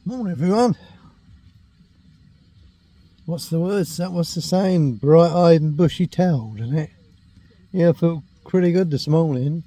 Morning everyone. What's the words? What's the saying? Bright-eyed and bushy-tailed, isn't it? Yeah, I feel pretty good this morning.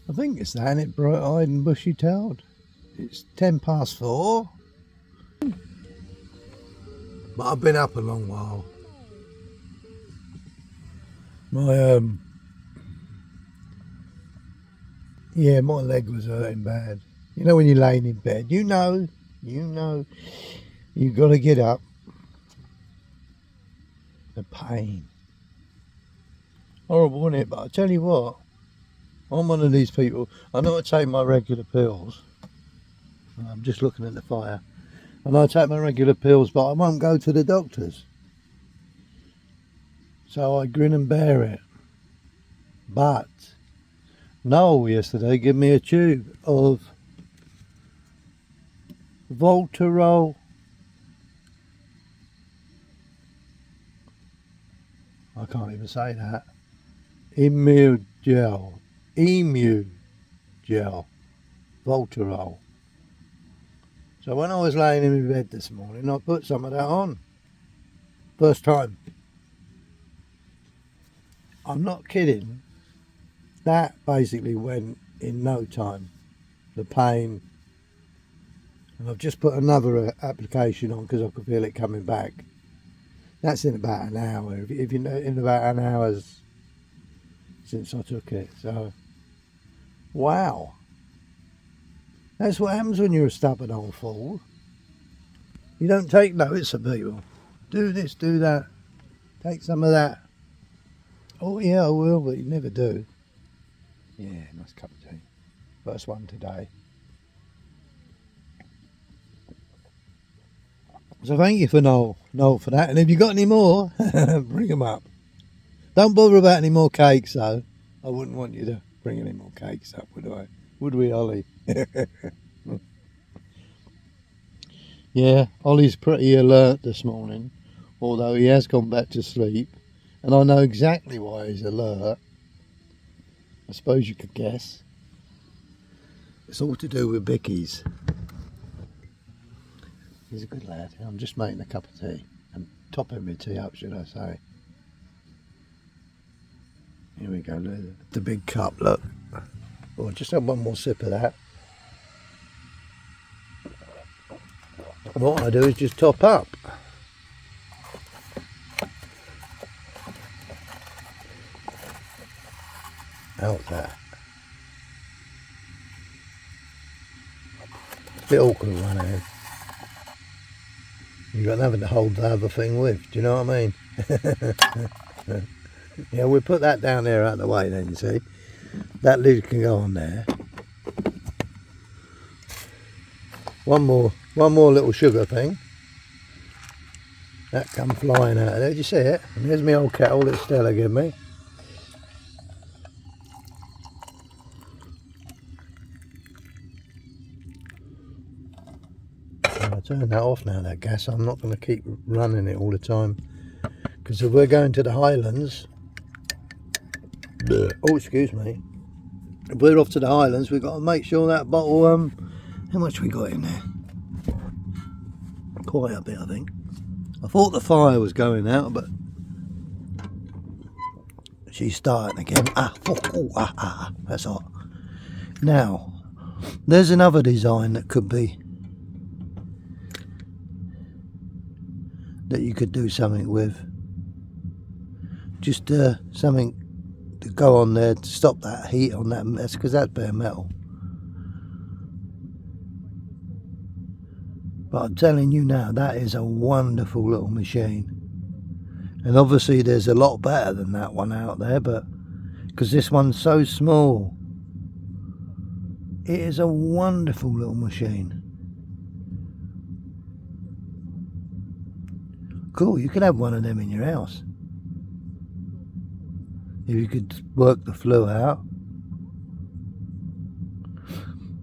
I think it's that, isn't it? Bright-eyed and bushy-tailed. It's 4:10. But I've been up a long while. My leg was hurting bad. You know when you're laying in bed, you know, you've got to get up. The pain. Horrible, isn't it? But I tell you what, I'm one of these people. I know I take my regular pills. I'm just looking at the fire. And I take my regular pills, but I won't go to the doctors. So I grin and bear it. But Noel yesterday gave me a tube of Voltarol. I can't even say that. Emu gel. Voltarol. So when I was laying in my bed this morning, I put some of that on. First time. I'm not kidding. That basically went in no time. The pain. And I've just put another application on because I could feel it coming back. That's in about an hour. If you know, in about an hour since I took it. So, wow. That's what happens when you're a stubborn old fool. You don't take notice of people. Do this, do that. Take some of that. Oh yeah, I will, but you never do. Yeah, nice cup of tea. First one today. So thank you for Noel for that. And if you got any more, bring them up. Don't bother about any more cakes though. I wouldn't want you to bring any more cakes up, would I? Would we, Ollie? Yeah, Ollie's pretty alert this morning, although he has gone back to sleep. And I know exactly why he's alert. I suppose you could guess. It's all to do with Bickies. He's a good lad. I'm just making a cup of tea. And topping my tea up, should I say. Here we go, look. The big cup, look. Oh, just have one more sip of that. And what I do is just top up. How's that? It's a bit awkward one here. You've got nothing to hold the other thing with, do you know what I mean? Yeah, we'll put that down there out of the way then, you see. That lid can go on there. One more little sugar thing. That come flying out of there, did you see it? And here's my old kettle that Stella gave me. I'll turn that off now, that gas. I'm not going to keep running it all the time. Because if we're going to the Highlands... Oh, excuse me. If we're off to the Highlands, we've got to make sure that bottle... how much we got in there? Quite a bit, I think. I thought the fire was going out, but... she's starting again. That's hot. Now, there's another design that could be... that you could do something with. Just something to go on there to stop that heat on that mess, because that's bare metal. But I'm telling you now, that is a wonderful little machine. And obviously there's a lot better than that one out there, but because this one's so small, it is a wonderful little machine. Cool, you could have one of them in your house. If you could work the flue out.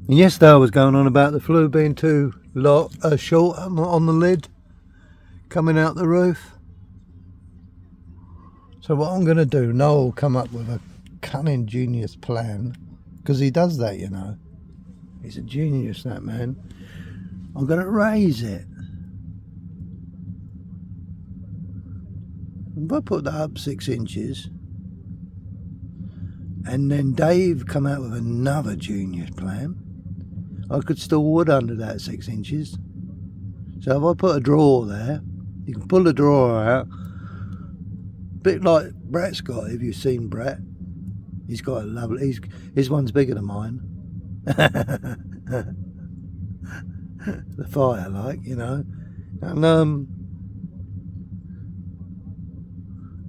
And yesterday I was going on about the flue being too short on the lid, coming out the roof. So what I'm going to do, Noel will come up with a cunning genius plan, because he does that, you know. He's a genius, that man. I'm going to raise it. If I put that up 6 inches, and then Dave come out with another junior plan, I could store wood under that 6 inches. So if I put a drawer there, you can pull the drawer out, a bit like Brett's got. If you've seen Brett, he's got a lovely. His one's bigger than mine. The fire, like, you know, and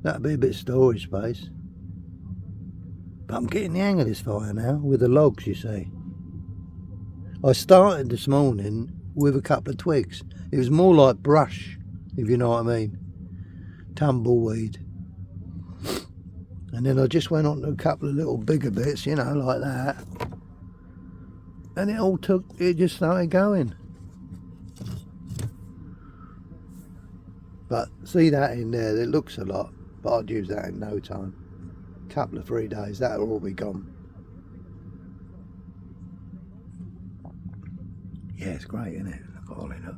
that'd be a bit of storage space. But I'm getting the hang of this fire now with the logs, you see. I started this morning with a couple of twigs. It was more like brush, if you know what I mean. Tumbleweed. And then I just went on to a couple of little bigger bits, you know, like that. And it just started going. But see that in there, it looks a lot, but I'd use that in no time. Couple of 3 days, that'll all be gone. Yeah, it's great, isn't it? Look all in up.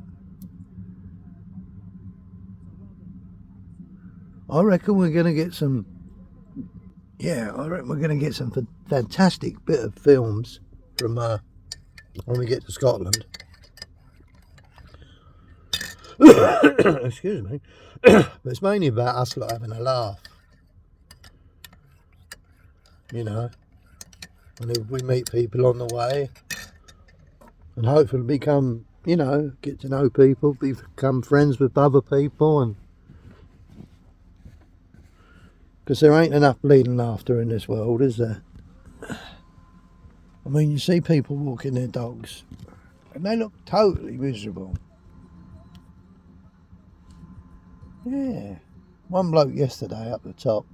I reckon we're going to get some. Yeah, I reckon we're going to get some fantastic bit of films from when we get to Scotland. Excuse me. But it's mainly about us like having a laugh. You know, and if we meet people on the way, and hopefully become, you know, get to know people, become friends with other people, and because there ain't enough bleeding laughter in this world, is there? I mean, you see people walking their dogs, and they look totally miserable. Yeah, one bloke yesterday up the top.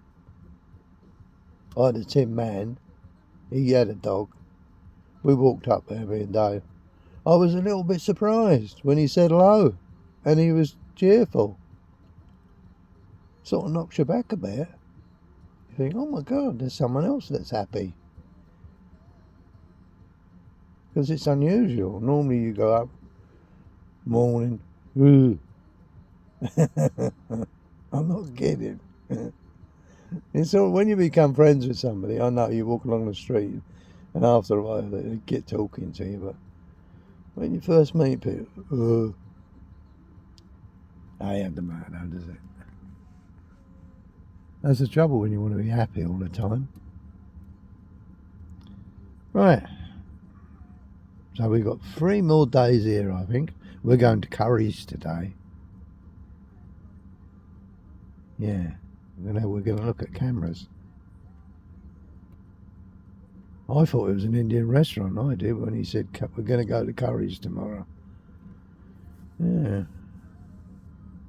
I had a Tin Man, he had a dog. We walked up there, me and Dave. I was a little bit surprised when he said hello, and he was cheerful. Sort of knocks you back a bit. You think, oh my God, there's someone else that's happy. Because it's unusual. Normally you go up, morning, I'm not kidding. It's all, when you become friends with somebody, I know you walk along the street and after a while they get talking to you, but when you first meet people, I have the matter, does it? That's the trouble when you want to be happy all the time. Right. So we've got 3 more days here, I think. We're going to Curry's today. Yeah. We're going to look at cameras. I thought it was an Indian restaurant, I did, when he said we're going to go to Curry's tomorrow. Yeah.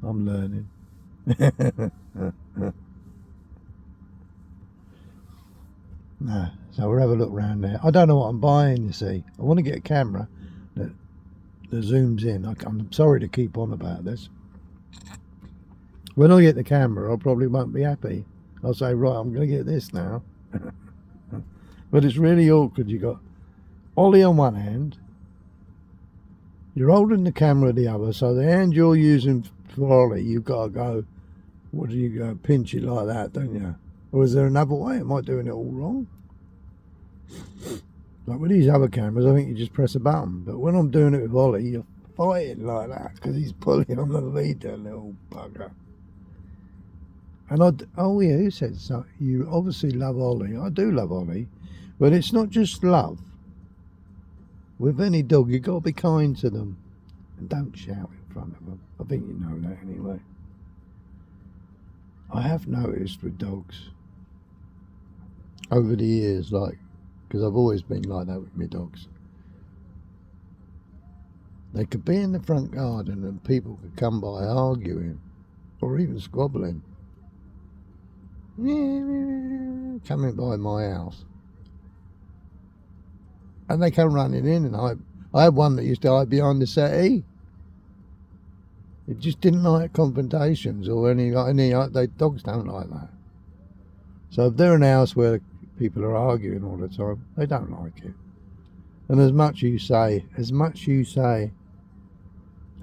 I'm learning. No, so we'll have a look around there. I don't know what I'm buying, you see. I want to get a camera that zooms in. I'm sorry to keep on about this. When I get the camera, I probably won't be happy. I'll say, right, I'm going to get this now. But it's really awkward. You got Ollie on one hand, you're holding the camera the other, so the hand you're using for Ollie, you've got to go, what do you go, pinch it like that, don't you? Or is there another way? Am I doing it all wrong? Like with these other cameras, I think you just press a button. But when I'm doing it with Ollie, you're fighting like that because he's pulling on the lead, that little bugger. And oh yeah, who said so? You obviously love Ollie. I do love Ollie, but it's not just love. With any dog, you've got to be kind to them and don't shout in front of them. I think you know that anyway. I have noticed with dogs over the years, like, because I've always been like that with my dogs. They could be in the front garden and people could come by arguing or even squabbling. Coming by my house. And they come running in, and I had one that used to hide behind the settee. It just didn't like confrontations or any dogs don't like that. So if they're in a house where people are arguing all the time, they don't like it. And as much you say,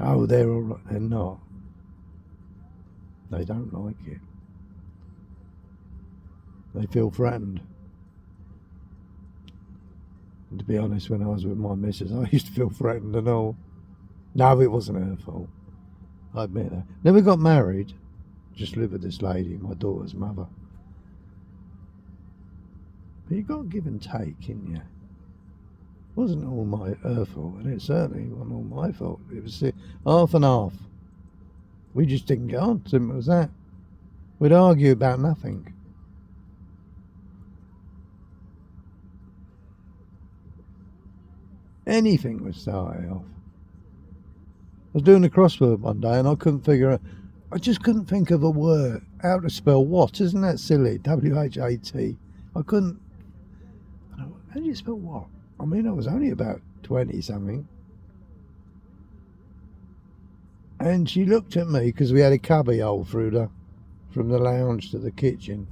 Oh, they're all right. They're not. They don't like it. They feel threatened. And to be honest, when I was with my missus, I used to feel threatened and all. No, it wasn't her fault. I admit that. Never got married. Just lived with this lady, my daughter's mother. But you got to give and take, ain't you? It wasn't all her fault, and it certainly wasn't all my fault. It was half and half. We just didn't get on. Simple as that. We'd argue about nothing. Anything would start it off. I was doing a crossword one day and I couldn't figure out. I just couldn't think of a word. How to spell what? Isn't that silly? W-H-A-T. I couldn't. How do you spell what? I mean, I was only about 20 something. And she looked at me because we had a cubby hole from the lounge to the kitchen.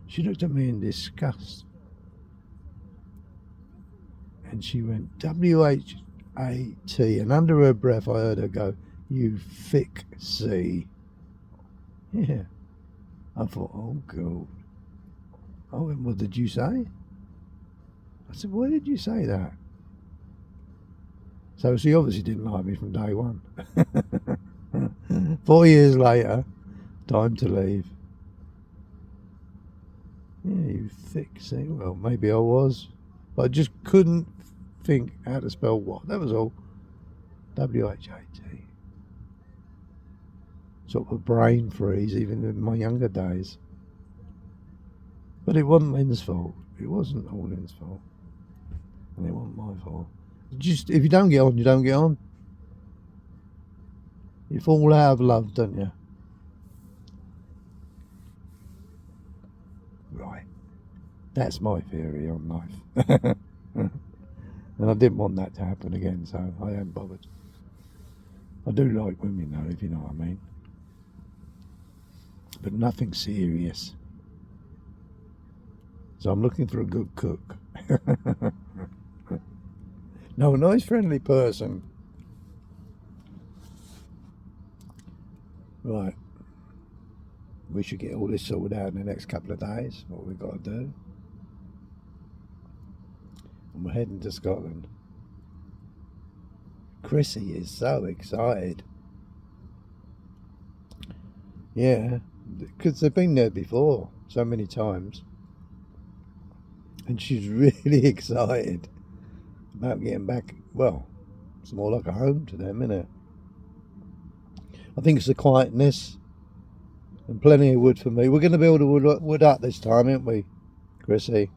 She looked at me in disgust. And she went, W-H-A-T. And under her breath, I heard her go, "You thick C." Yeah. I thought, oh, God. I went, "What did you say?" I said, "Why did you say that?" So she obviously didn't like me from day one. 4 years later, time to leave. Yeah, you thick C. Well, maybe I was. But I just couldn't think how to spell what. That was all. W-H-A-T. Sort of a brain freeze even in my younger days. But it wasn't Lynn's fault. It wasn't all Lynn's fault. And it wasn't my fault. Just, if you don't get on, you don't get on. You fall out of love, don't you? Right. That's my theory on life. And I didn't want that to happen again, so I ain't bothered. I do like women though, if you know what I mean. But nothing serious. So I'm looking for a good cook. No, a nice friendly person. Right. We should get all this sorted out in the next couple of days, what we've got to do. And we're heading to Scotland. Chrissy is so excited. Yeah, because they've been there before so many times. And she's really excited about getting back. Well, it's more like a home to them, isn't it? I think it's the quietness and plenty of wood for me. We're going to build a wood hut this time, aren't we, Chrissy?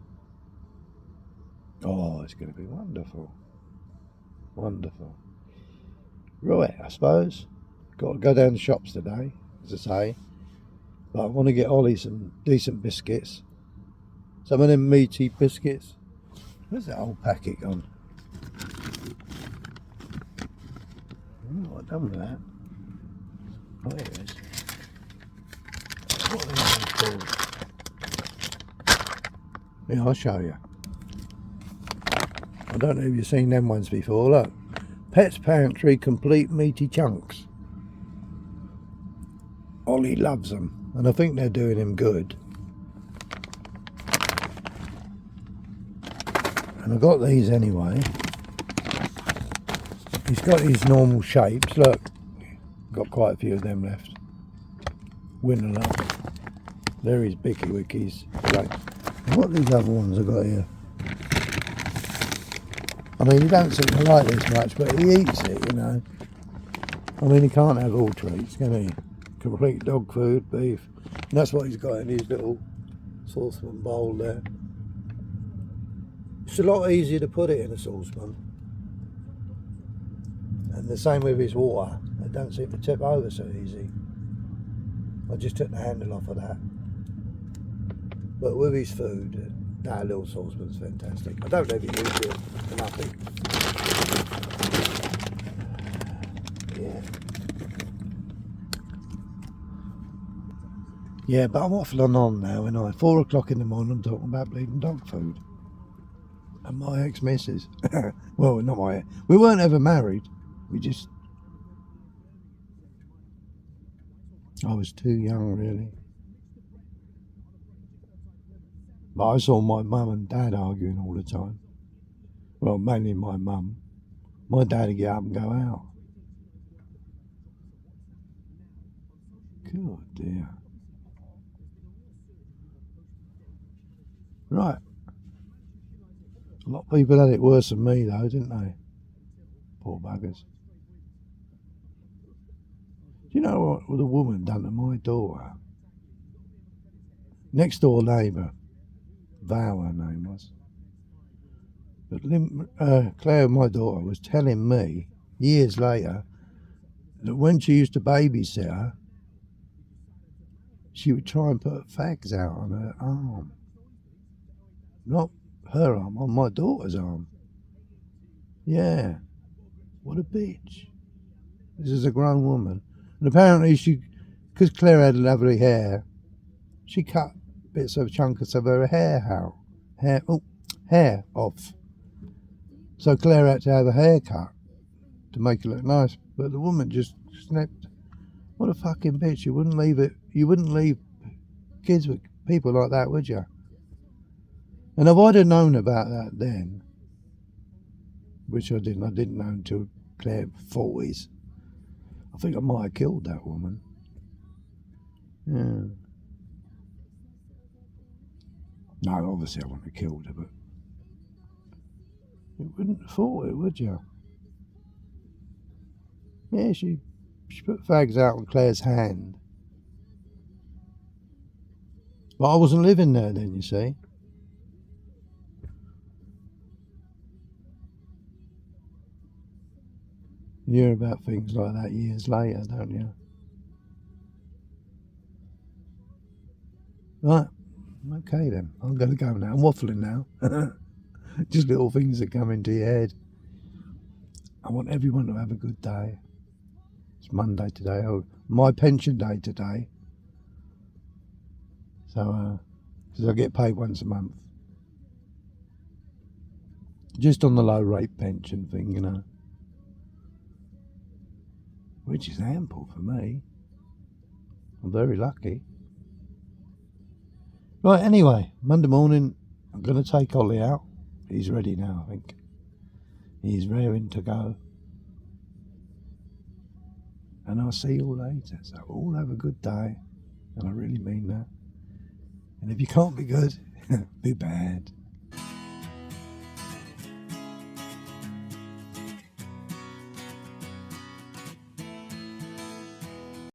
Oh, it's going to be wonderful. Wonderful. Right, I suppose. Got to go down the shops today, as I say. But I want to get Ollie some decent biscuits. Some of them meaty biscuits. Where's that old packet gone? I don't know what I've done with that. Oh, there it is. What are these called? Yeah, I'll show you. I don't know if you've seen them ones before. Look. Pet's Pantry complete meaty chunks. Ollie loves them. And I think they're doing him good. And I got these anyway. He's got his normal shapes. Look. Got quite a few of them left. Winning up. There is Bicky Wickies. Right. What are these other ones I got here? I mean, he don't seem to like this much, but he eats it, you know. I mean, he can't have all treats, can he? Complete dog food, beef. And that's what he's got in his little saucepan bowl there. It's a lot easier to put it in a saucepan. And the same with his water. It don't seem to tip over so easy. I just took the handle off of that. But with his food, that little saucepan's fantastic. I don't ever use it for nothing. Yeah. Yeah, but I'm waffling on now, and 4 o'clock in the morning I'm talking about bleeding dog food. And my ex-missus, well, not my, we weren't ever married. We just I was too young, really. But I saw my mum and dad arguing all the time. Well, mainly my mum. My dad would get up and go out. Good dear. Right. A lot of people had it worse than me, though, didn't they? Poor buggers. Do you know what the woman done to my daughter? Next door neighbour, Val her name was. But Claire, my daughter, was telling me years later that when she used to babysit her, she would try and put fags out on her arm. Not her arm, on my daughter's arm. Yeah. What a bitch. This is a grown woman. And apparently because Claire had lovely hair, she cut bits of chunks of her hair off. So Claire had to have a haircut to make it look nice. But the woman just snapped. What a fucking bitch. You wouldn't leave kids with people like that, would you? And if I'd have known about that then, which I didn't know until Claire 40s, I think I might have killed that woman. Yeah. No, obviously I wouldn't have killed her, but you wouldn't have thought it, would you? Yeah, she put fags out on Claire's hand. But I wasn't living there then, you see. You hear about things like that years later, don't you? Right. Okay then. I'm going to go now. I'm waffling now. Just little things that come into your head. I want everyone to have a good day. It's Monday today. Oh, my pension day today. So, because I get paid once a month. Just on the low rate pension thing, you know. Which is ample for me. I'm very lucky. Right, anyway, Monday morning, I'm going to take Ollie out. He's ready now, I think. He's raring to go. And I'll see you all later. So all have a good day. And I really mean that. And if you can't be good, be bad.